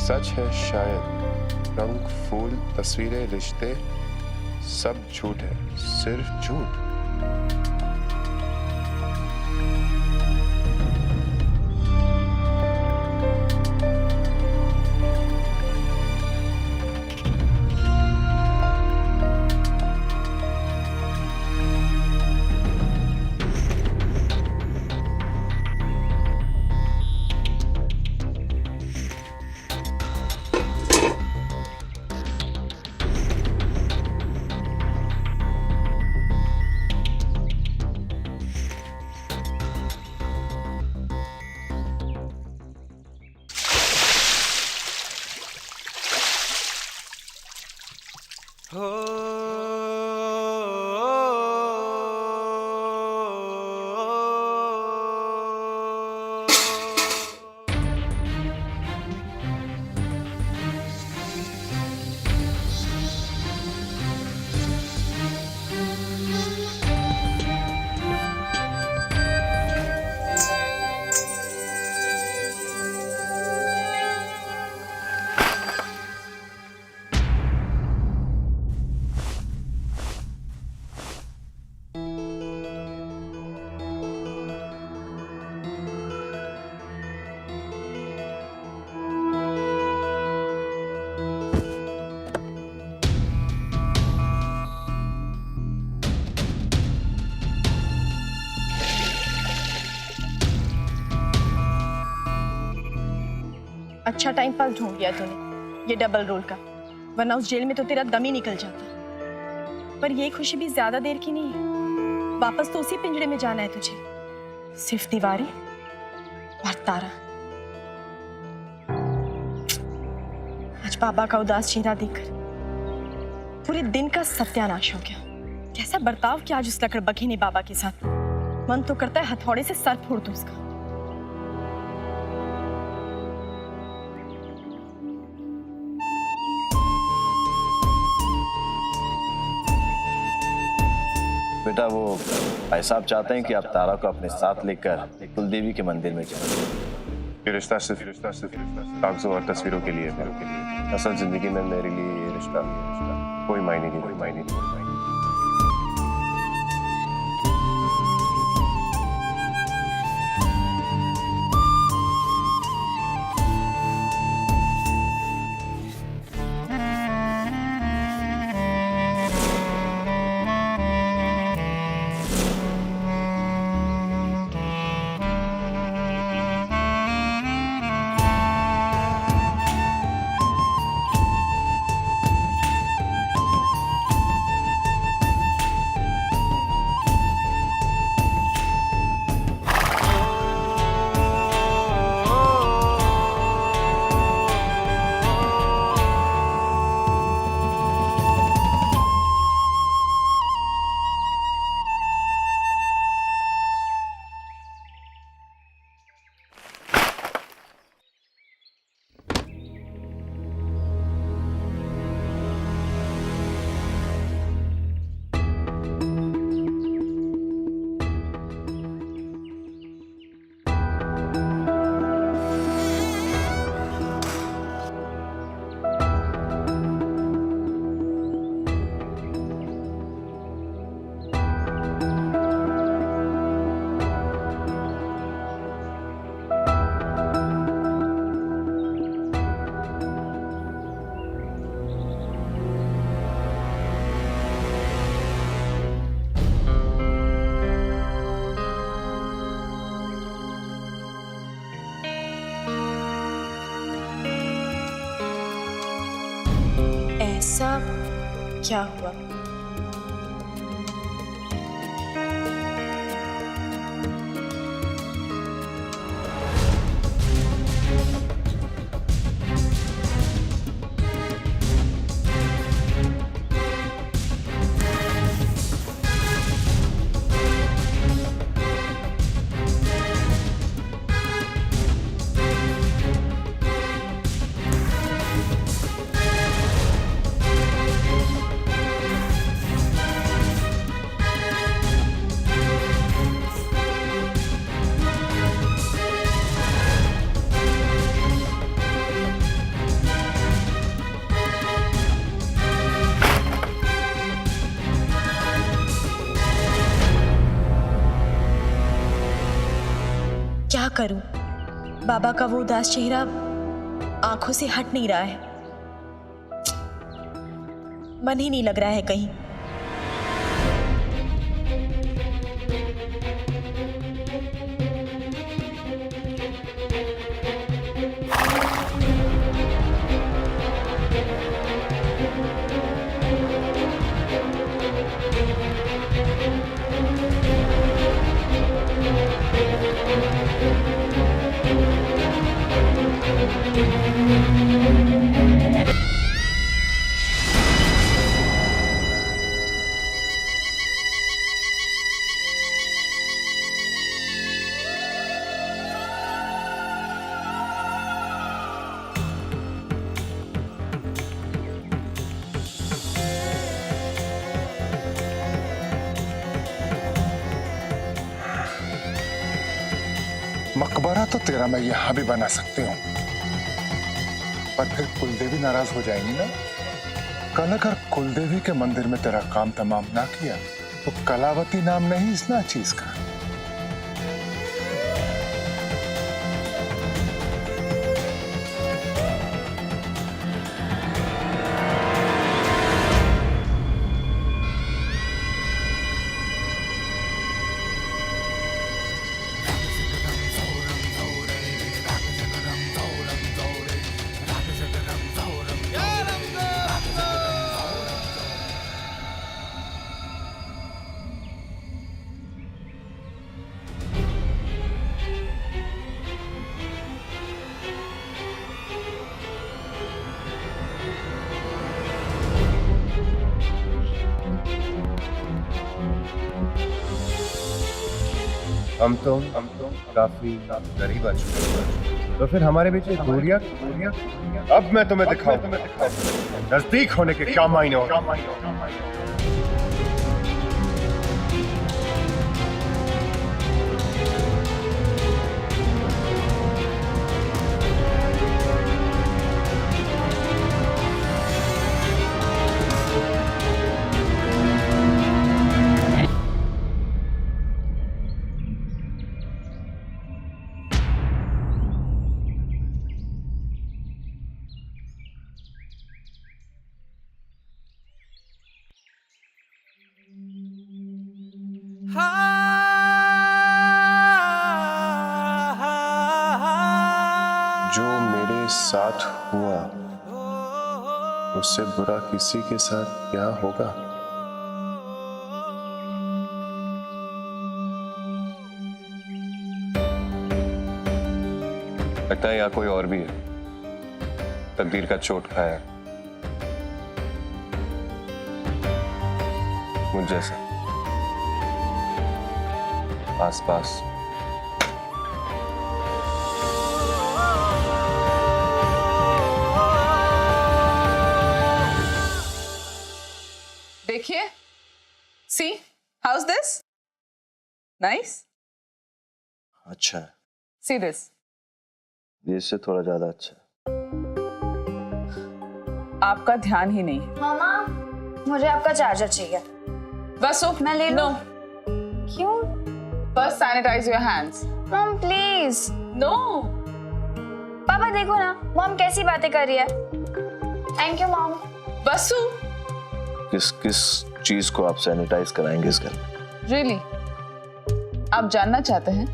सच है शायद, रंग फूल तस्वीरें रिश्ते सब झूठ है, सिर्फ झूठ। अच्छा टाइम पास ढूंढ लिया तूने ये डबल रोल का, वरना उस जेल में तो तेरा दम ही निकल जाता। पर ये खुशी भी ज्यादा देर की नहीं है, वापस तो उसी पिंजरे में जाना है तुझे। सिर्फ दीवारें और तारा। आज बाबा का उदास चेहरा देखकर पूरे दिन का सत्यानाश हो गया। कैसा बर्ताव किया आज उस लकड़बग्घे ने बाबा के साथ। मन तो करता है हथौड़े से सर फोड़ दूं उसका। बेटा, वो भाई साहब चाहते हैं कि आप तारा को अपने साथ लेकर कुलदेवी के मंदिर में जाएं। ये रिश्ता सिर्फ कागजों और तस्वीरों के लिए है। असल जिंदगी में मेरे लिए ये रिश्ता कोई मायने नहीं, कोई मायने नहीं। ऐसा क्या हुआ? करूं? बाबा का वो उदास चेहरा आंखों से हट नहीं रहा है। मन ही नहीं लग रहा है कहीं। मकबरा तो तेरा मैं यहां भी बना सकती हूँ, पर फिर कुलदेवी नाराज हो जाएंगी ना। कल अगर कुलदेवी के मंदिर में तेरा काम तमाम ना किया तो कलावती नाम नहीं इस ना चीज का। हम तो काफी गरीब आ चुके हैं, तो फिर हमारे बीच में दूरियां। अब मैं तुम्हें दिखाऊं नजदीक होने के क्या मायने होते हैं। जो मेरे साथ हुआ उससे बुरा किसी के साथ क्या होगा? लगता है यहाँ कोई और भी है, तकदीर का चोट खाया मुझ जैसा आसपास। देखिए, सी हाउस दिस नाइस। अच्छा है, सी दिस, ये इससे थोड़ा ज्यादा अच्छा है। आपका ध्यान ही नहीं है। मामा, मुझे आपका चार्जर चाहिए। बस मैं ले लूं? क्यों? First sanitize your hands. Mom please. No. पापा देखो ना, मॉम कैसी बातें कर रही है। Thank you mom. बसु, किस किस चीज को आप सैनिटाइज कराएंगे इस घर में? रियली आप जानना चाहते हैं?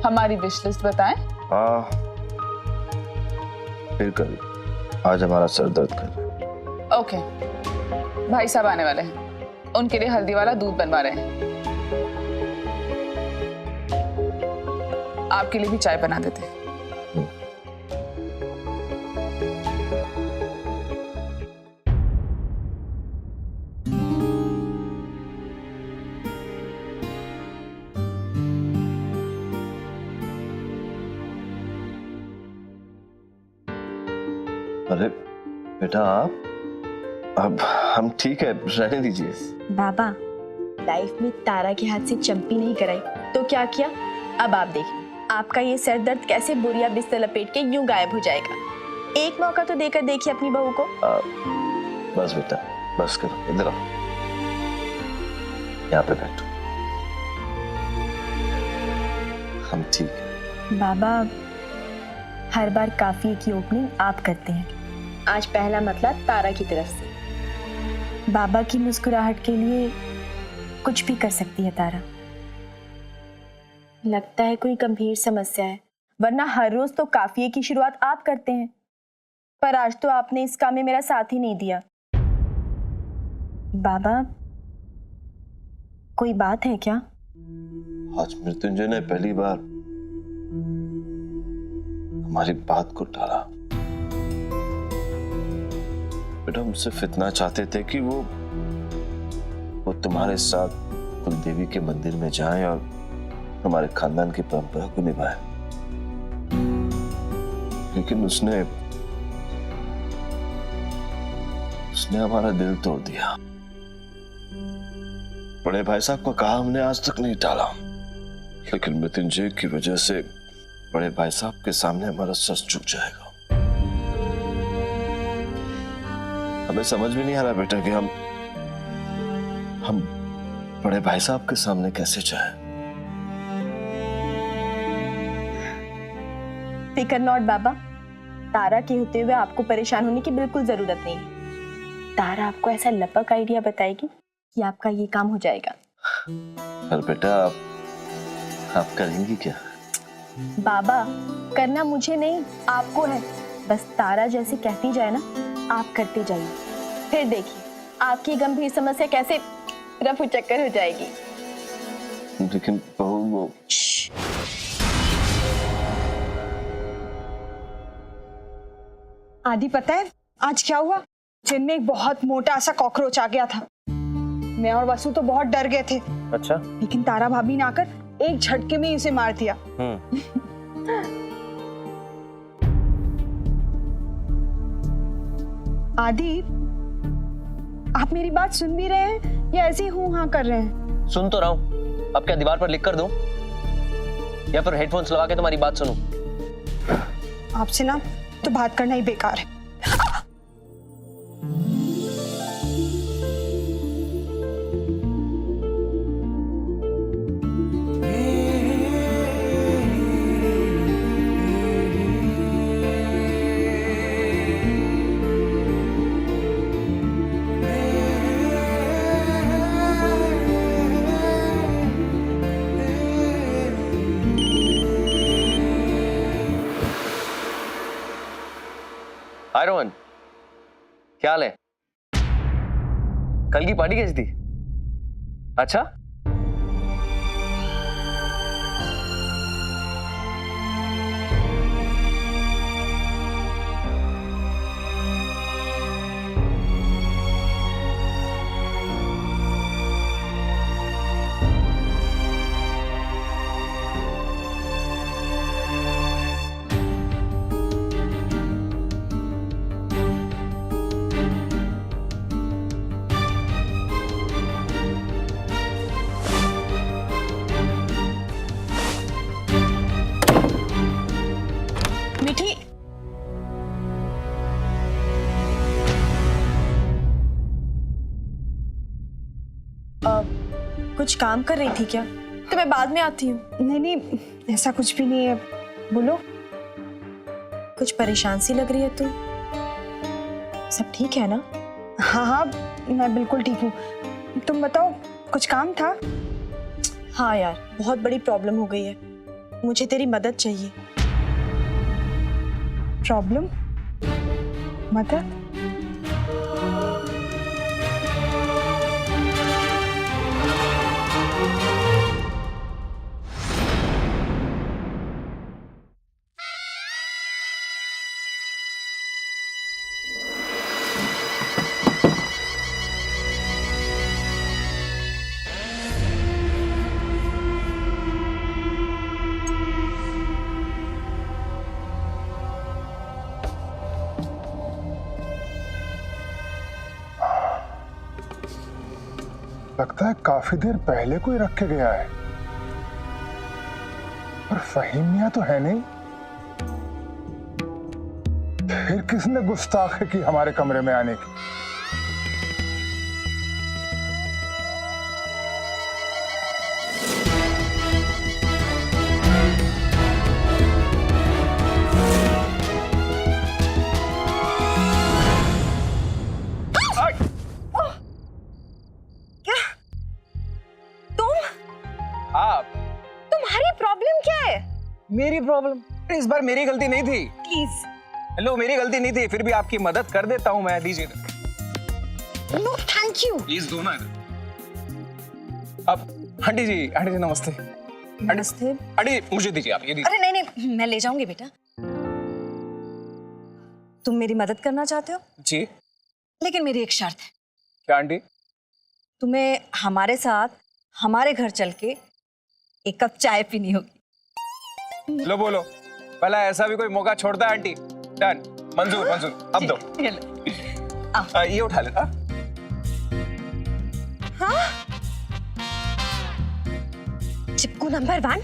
हमारी विश लिस्ट बताएं। हाँ, फिर कभी। आज हमारा सर दर्द कर रहा है। ओके, भाई साहब आने वाले हैं, उनके लिए हल्दी वाला दूध बनवा रहे हैं। आपके लिए भी चाय बना देते हैं। अरे बेटा, आप अब हम ठीक है, रहने दीजिए। बाबा, लाइफ में तारा के हाथ से चंपी नहीं कराई तो क्या किया? अब आप देखिए, आपका ये सर दर्द कैसे बोरिया बिस्तर लपेट के यूं गायब हो जाएगा। एक मौका तो देकर देखिए अपनी बहू को। बस बेटा, बस करो, इधर आओ, यहाँ पे बैठो। हम ठीक है। बाबा, हर बार काफिये की ओपनिंग आप करते हैं। आज पहला मतला तारा की तरफ से। बाबा की मुस्कुराहट के लिए कुछ भी कर सकती है तारा। लगता है कोई गंभीर समस्या है, वरना हर रोज तो काफिये की शुरुआत आप करते हैं, पर आज तो आपने इस काम में मेरा साथ ही नहीं दिया। बाबा, कोई बात है क्या? आज मृत्युंजय ने पहली बार हमारी बात को टाला। बेटा, हम सिर्फ इतना चाहते थे कि वो तुम्हारे साथ कुलदेवी के मंदिर में जाएं और हमारे खानदान की परंपरा को निभाएं। लेकिन उसने हमारा दिल तोड़ दिया। बड़े भाई साहब का कहा हमने आज तक नहीं टाला, लेकिन मृत्युंजय की वजह से बड़े भाई साहब के सामने हमारा सच झुक जाएगा। हमें समझ में नहीं आ रहा बेटा कि हम बड़े भाई साहब के सामने कैसे जाएं। फिकर नॉट बाबा, तारा के होते हुए आपको परेशान होने की बिल्कुल जरूरत नहीं है। तारा आपको ऐसा लपक आइडिया बताएगी कि आपका ये काम हो जाएगा। पर बेटा, आप करेंगी क्या? बाबा, करना मुझे नहीं आपको है। बस तारा जैसे कहती जाए ना, आप करते जाइए। फिर देखिए आपकी गंभीर समस्या कैसे रफू चक्कर हो जाएगी। लेकिन बहू, वो आदि, पता है आज क्या हुआ? जिनमें एक बहुत मोटा सा कॉकरोच आ गया था। मैं और वसु तो बहुत डर गए थे। अच्छा। लेकिन तारा भाभी ने आकर एक झटके में ही उसे मार दिया। आदि, आप मेरी बात सुन भी रहे हैं या ऐसे ही हूं हाँ कर रहे हैं? सुन तो रहा हूँ। अब क्या दीवार पर लिख कर दूं या फिर हेडफोन्स लगा के तुम्हारी बात सुनूं? आपसे ना तो बात करना ही बेकार है। हाय रोहन, क्या हाल है? कल की पार्टी कैसी थी? अच्छा, मीठी, कुछ काम कर रही थी क्या? तो मैं बाद में आती हूँ। नहीं नहीं, ऐसा कुछ भी नहीं है। बोलो। कुछ परेशान सी लग रही है तू। सब ठीक है ना? हाँ हाँ, मैं बिल्कुल ठीक हूँ। तुम बताओ, कुछ काम था? हाँ यार, बहुत बड़ी प्रॉब्लम हो गई है। मुझे तेरी मदद चाहिए। प्रॉब्लम? मदद? लगता है काफी देर पहले कोई रख के गया है, पर फहीम मियां तो है नहीं। फिर किसने गुस्ताखी की हमारे कमरे में आने की? मेरी प्रॉब्लम? इस बार मेरी गलती नहीं थी। प्लीज। हेलो, मेरी गलती नहीं थी, फिर भी आपकी मदद कर देता हूँ मैं। दीजिए नो थैंक यू। प्लीज दो ना। अब आंटी जी नमस्ते। नमस्ते। आंटी मुझे दीजिए, आप ये दीजिए। अरे नहीं, मैं ले जाऊंगी बेटा। तुम मेरी मदद करना चाहते हो? जी। लेकिन मेरी एक शर्त है। क्या आंटी? तुम्हें हमारे साथ हमारे घर चल के एक कप चाय पीनी होगी। लो बोलो, भला ऐसा भी कोई मौका छोड़ता है आंटी? डन, मंजूर। अब दो। ये उठा लेता। हाँ? चिपकू नंबर 1,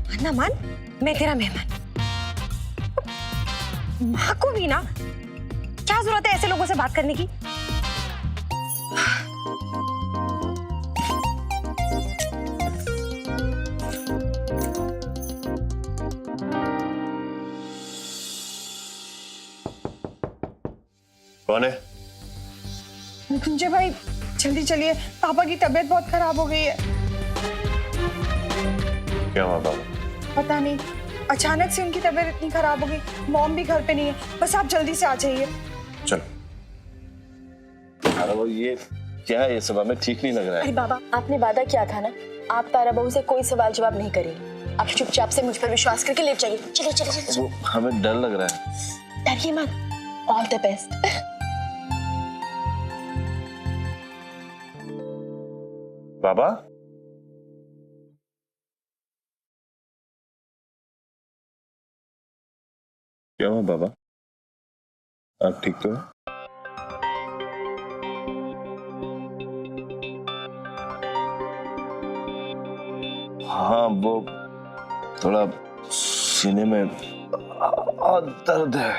वरना मान मैं तेरा मेहमान। माँ को भी ना, क्या जरूरत है ऐसे लोगों से बात करने की? कौन है? मृत्युंजय भाई जल्दी चलिए, पापा की तबीयत बहुत खराब हो गई है। क्या हुआ बाबा? पता नहीं, अचानक से उनकी तबीयत इतनी खराब हो गई। मॉम भी घर पे नहीं है, बस आप जल्दी से आ जाइए। चलो। अरे वो ये क्या है, ये सब हमें ठीक नहीं लग रहा अरे है। बाबा, आपने वादा किया था ना, आप तारा बहू से कोई सवाल जवाब नहीं करेंगे। आप चुपचाप से मुझ पर विश्वास करके लेट जाइए। चलिए। वो हमें डर लग रहा है। डरिए मत। All the best. बाबा? क्या हुआ बाबा? आप ठीक तो है? हाँ, वो थोड़ा सीने में दर्द है।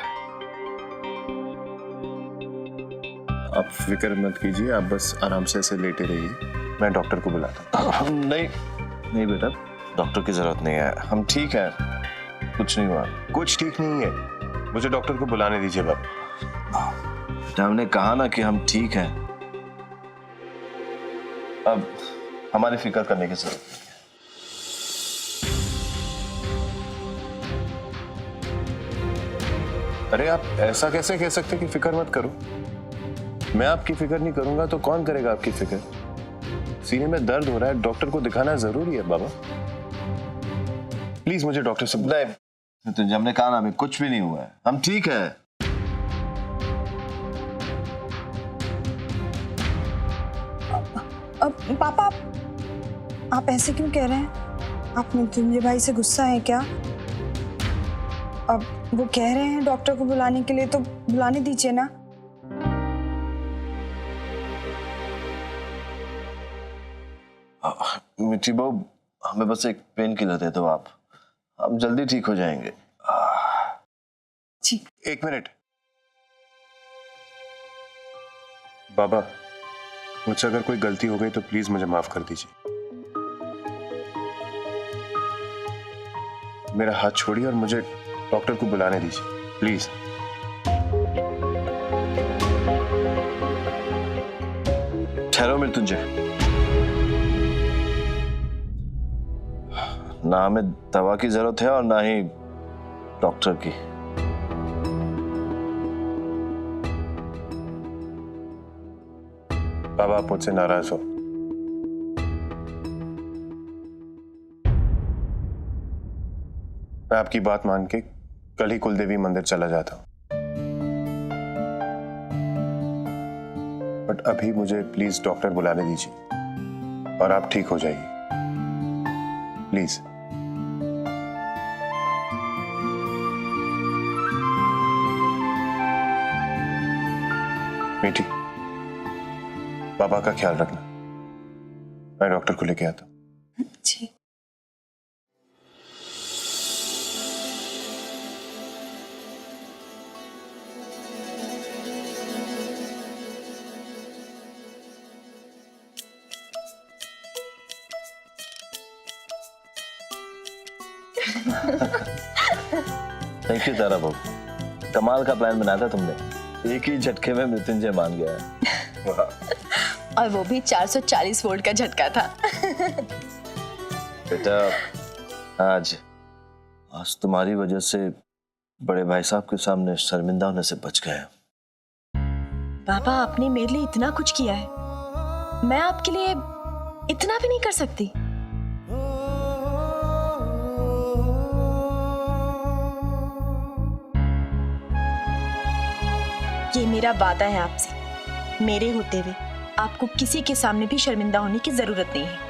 आप फिक्र मत कीजिए, आप बस आराम से ऐसे लेटे रहिए, मैं डॉक्टर को बुलाता हूँ। नहीं बेटा, डॉक्टर की जरूरत नहीं है, हम ठीक हैं, कुछ नहीं हुआ। कुछ ठीक नहीं है, मुझे डॉक्टर को बुलाने दीजिए बाबा। बेटा हमने कहा ना कि हम ठीक हैं, अब हमारी फिक्र करने की जरूरत नहीं है। अरे आप ऐसा कैसे कह सकते कि फिक्र मत करो? मैं आपकी फिक्र नहीं करूंगा तो कौन करेगा आपकी फिक्र? सीने में दर्द हो रहा है, डॉक्टर को दिखाना जरूरी है बाबा। प्लीज मुझे डॉक्टर से नहीं, तो हमने कहा ना, हमें कुछ भी नहीं हुआ है, हम ठीक हैं। अब पापा, आप ऐसे क्यों कह रहे हैं? आप मृत्युंजय भाई से गुस्सा है क्या? अब वो कह रहे हैं डॉक्टर को बुलाने के लिए, तो बुलाने दीजिए ना। मिठी बहू, हमें बस एक पेन किलर दे दो आप, हम जल्दी ठीक हो जाएंगे। जी। एक मिनट बाबा, मुझसे अगर कोई गलती हो गई तो प्लीज मुझे माफ कर दीजिए। मेरा हाथ छोड़िए और मुझे डॉक्टर को बुलाने दीजिए प्लीज। ठहरो मृत्युंजय, ना हमें दवा की जरूरत है और ना ही डॉक्टर की। बाबा आप मुझसे नाराज हो, मैं आपकी बात मान के कल ही कुलदेवी मंदिर चला जाता हूं, बट अभी मुझे प्लीज डॉक्टर बुलाने दीजिए और आप ठीक हो जाइए प्लीज। मीठी, बाबा का ख्याल रखना, मैं डॉक्टर को लेके आता हूं। जी। थैंक यू तारा बहू, कमाल का प्लान बनाया था तुमने, एक ही झटके में मृत्युंजय मान गया है। और वो भी 440 वोल्ट का झटका था। बेटा आज आज तुम्हारी वजह से बड़े भाई साहब के सामने शर्मिंदा होने से बच गए। पापा आपने मेरे लिए इतना कुछ किया है, मैं आपके लिए इतना भी नहीं कर सकती। ये मेरा वादा है आपसे, मेरे होते हुए आपको किसी के सामने भी शर्मिंदा होने की जरूरत नहीं है।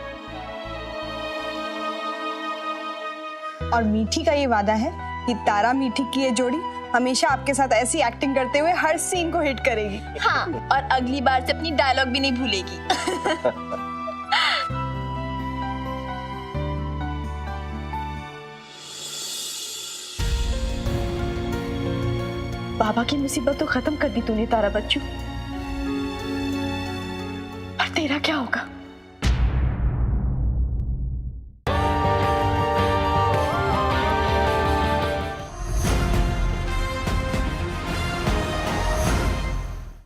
और मीठी का ये वादा है कि तारा मीठी की ये जोड़ी हमेशा आपके साथ ऐसी एक्टिंग करते हुए हर सीन को हिट करेगी। हाँ, और अगली बार से अपनी डायलॉग भी नहीं भूलेगी। बाबा की मुसीबत तो खत्म कर दी तूने तारा बच्चू, पर तेरा क्या होगा?